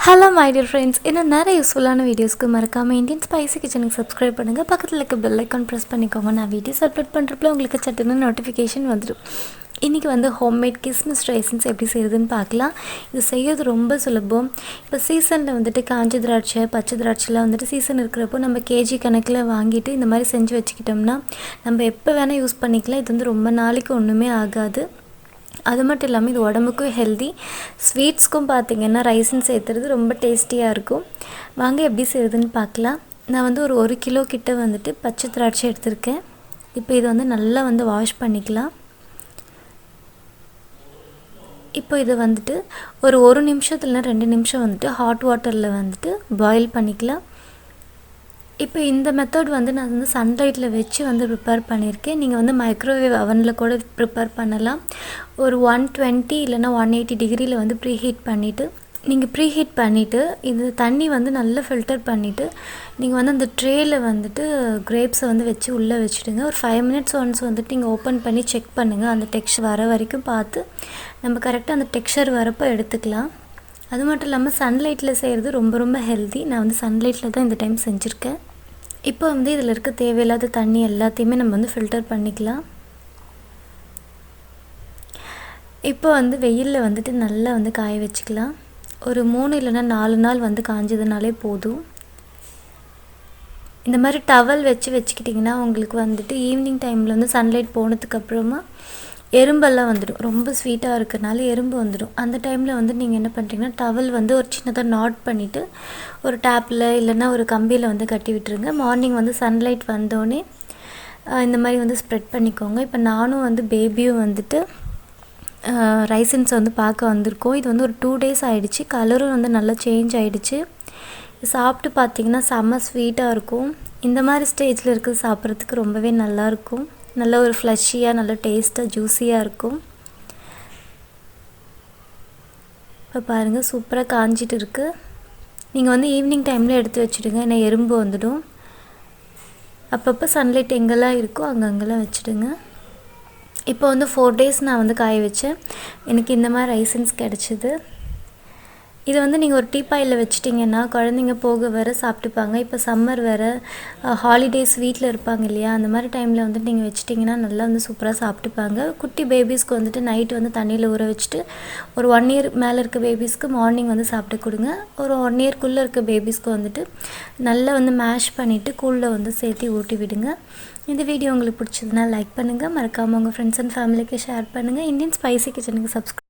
Hello my dear friends, இன்னும் நிறைய யூஸ்ஃபுல்லான வீடியோஸ்க்கு மறக்காம இந்தியன் ஸ்பைசி கிச்சனுக்கு சப்ஸ்கிரைப் பண்ணுங்க. பக்கத்துல இருக்க பெல் ஐகான் பிரஸ் பண்ணிக்கோங்க. நான் வீடியோஸ் அப்லோட் பண்றப்ப உங்களுக்கு சட்டுன்னு நோட்டிஃபிகேஷன் வந்துடும். இன்றைக்கி வந்து ஹோம்மேட் கிஸ்மிஸ் ரைசன்ஸ் எப்படி செய்யுதுன்னு பார்க்கலாம். இது செய்யறது ரொம்ப சுலபம். இப்போ சீசனில் வந்துட்டு காஞ்ச திராட்சை பச்சை திராட்சைலாம் வந்துட்டு சீசன் இருக்கிறப்போ நம்ம கேஜி கணக்கில் வாங்கிட்டு இந்த மாதிரி செஞ்சு வச்சுக்கிட்டோம்னா நம்ம எப்போ வேணால் யூஸ் பண்ணிக்கலாம். இது வந்து ரொம்ப நாளைக்கு ஒன்றுமே ஆகாது. அது மட்டும் இல்லாமல் இது உடம்புக்கும் ஹெல்தி. ஸ்வீட்ஸ்க்கும் பார்த்திங்கன்னா ரைசன் சேர்த்துறது ரொம்ப டேஸ்டியாக இருக்கும். வாங்க எப்படி செய்யுதுன்னு பார்க்கலாம். நான் வந்து ஒரு கிலோ கிட்ட வந்துட்டு பச்சை திராட்சை எடுத்திருக்கேன். இப்போ இதை வந்து நல்லா வந்து வாஷ் பண்ணிக்கலாம். இப்போ இதை வந்துட்டு ஒரு நிமிஷத்துல 2 நிமிஷம் வந்துட்டு ஹாட் வாட்டரில் வந்துட்டு பாயில் பண்ணிக்கலாம். இப்போ இந்த மெத்தட் வந்து நான் வந்து சன்லைட்டில் வச்சு வந்து ப்ரிப்பேர் பண்ணியிருக்கேன். நீங்கள் வந்து மைக்ரோவேவ் அவனில் கூட ப்ரிப்பேர் பண்ணலாம். ஒரு 120 இல்லைனா 180 டிகிரியில் வந்து ப்ரீஹீட் பண்ணிவிட்டு இது தண்ணி வந்து நல்லா ஃபில்டர் பண்ணிவிட்டு நீங்கள் வந்து அந்த ட்ரேயில் வந்துட்டு கிரேப்ஸை வந்து வச்சு உள்ளே வச்சுடுங்க. ஒரு 5 மினிட்ஸ் ஒன்ஸ் வந்துட்டு நீங்கள் ஓப்பன் பண்ணி செக் பண்ணுங்கள். அந்த டெக்ஸ்சர் வர வரைக்கும் பார்த்து நம்ம கரெக்டாக அந்த டெக்ஸ்சர் வரப்போ எடுத்துக்கலாம். அது மட்டும் இல்லாமல் சன்லைட்டில் செய்கிறது ரொம்ப ரொம்ப ஹெல்தி. நான் வந்து சன்லைட்டில் தான் இந்த டைம் செஞ்சுருக்கேன். இப்போ வந்து இதில் இருக்க தேவையில்லாத தண்ணி எல்லாத்தையுமே நம்ம வந்து ஃபில்டர் பண்ணிக்கலாம். இப்போ வந்து வெயிலில் வந்துட்டு நல்லா வந்து காய வச்சுக்கலாம். ஒரு 3 இல்லைனா 4 நாள் வந்து காஞ்சதுனாலே போதும். இந்த மாதிரி டவல் வச்சுக்கிட்டிங்கன்னா உங்களுக்கு வந்துட்டு ஈவினிங் டைமில் வந்து சன்லைட் போனதுக்கப்புறமா எறும்பெல்லாம் வந்துடும். ரொம்ப ஸ்வீட்டாக இருக்கிறனால எறும்பு வந்துடும். அந்த டைமில் வந்து நீங்கள் என்ன பண்ணுறீங்கன்னா டவல் வந்து ஒரு சின்னதாக நாட் பண்ணிவிட்டு ஒரு டேப்பில் இல்லைன்னா ஒரு கம்பியில் வந்து கட்டி விட்டுருங்க. மார்னிங் வந்து சன்லைட் வந்தோடனே இந்த மாதிரி வந்து ஸ்ப்ரெட் பண்ணிக்கோங்க. இப்போ நானும் வந்து பேபியும் வந்துட்டு ரைசன்ஸ் வந்து பார்க்க வந்திருக்கோம். இது வந்து ஒரு 2 டேஸ் ஆகிடுச்சு. கலரும் வந்து நல்லா சேஞ்ச் ஆகிடுச்சு. சாப்பிட்டு பார்த்திங்கன்னா செம்ம ஸ்வீட்டாக இருக்கும். இந்த மாதிரி ஸ்டேஜில் இருக்கிறது சாப்பிட்றதுக்கு ரொம்பவே நல்லாயிருக்கும். நல்ல ஒரு ஃப்ளஷியாக நல்ல டேஸ்ட்டாக ஜூஸியாக இருக்கும். இப்போ பாருங்கள் சூப்பராக காஞ்சிட்டு இருக்குது. நீங்கள் வந்து ஈவினிங் டைமில் எடுத்து வச்சுடுங்க. ஏன்னா எறும்பு வந்துடும். அப்பப்போ சன்லைட் எங்கெல்லாம் இருக்கோ அங்கெல்லாம் வச்சுடுங்க. இப்போ வந்து 4 டேஸ் நான் வந்து காய வச்சேன். எனக்கு இந்த மாதிரி ரைசன்ஸ் கிடச்சிது. இது வந்து நீங்கள் ஒரு டீப்பாயில் வச்சிட்டிங்கன்னா குழந்தைங்க போக வர சாப்பிட்டுப்பாங்க. இப்போ சம்மர் வேறு, ஹாலிடேஸ் வீட்டில் இருப்பாங்க இல்லையா, அந்த மாதிரி டைமில் வந்துட்டு நீங்கள் வச்சிட்டிங்கன்னா நல்லா வந்து சூப்பராக சாப்பிட்டுப்பாங்க. குட்டி பேபிஸ்க்கு வந்துட்டு நைட்டு வந்து தண்ணியில் ஊற வச்சுட்டு ஒரு 1 இயர் மேலே இருக்க பேபிஸ்க்கு மார்னிங் வந்து சாப்பிட்டு கொடுங்க. ஒரு 1 இயர்க்குள்ளே இருக்க பேபிஸ்க்கு வந்துட்டு நல்லா வந்து மேஷ் பண்ணிவிட்டு கூழில் வந்து சேர்த்து ஊட்டி விடுங்க. இந்த வீடியோ உங்களுக்கு பிடிச்சதுன்னா லைக் பண்ணுங்கள். மறக்காமல் உங்கள் ஃப்ரெண்ட்ஸ் அண்ட் ஃபேமிலிக்கு ஷேர் பண்ணுங்கள். இந்தியன் ஸ்பைசி கிச்சனுக்கு சப்ஸ்கிரைப்